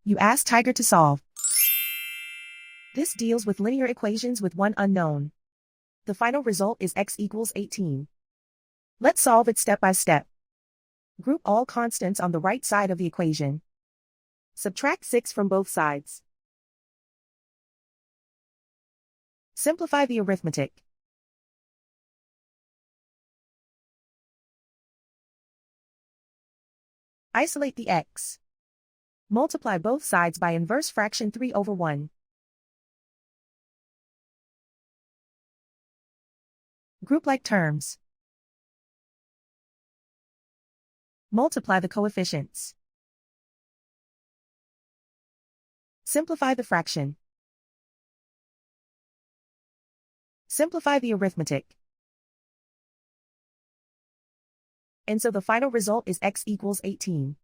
You ask Tiger to solve. This deals with linear equations with one unknown. The final result is x equals 18. Let's solve it step by step. Group all constants on the right side of the equation. Subtract 6 from both sides. Simplify the arithmetic. Isolate the x. Multiply both sides by inverse fraction 3/1. Group like terms. Multiply the coefficients. Simplify the fraction. Simplify the arithmetic. And so the final result is x equals 18.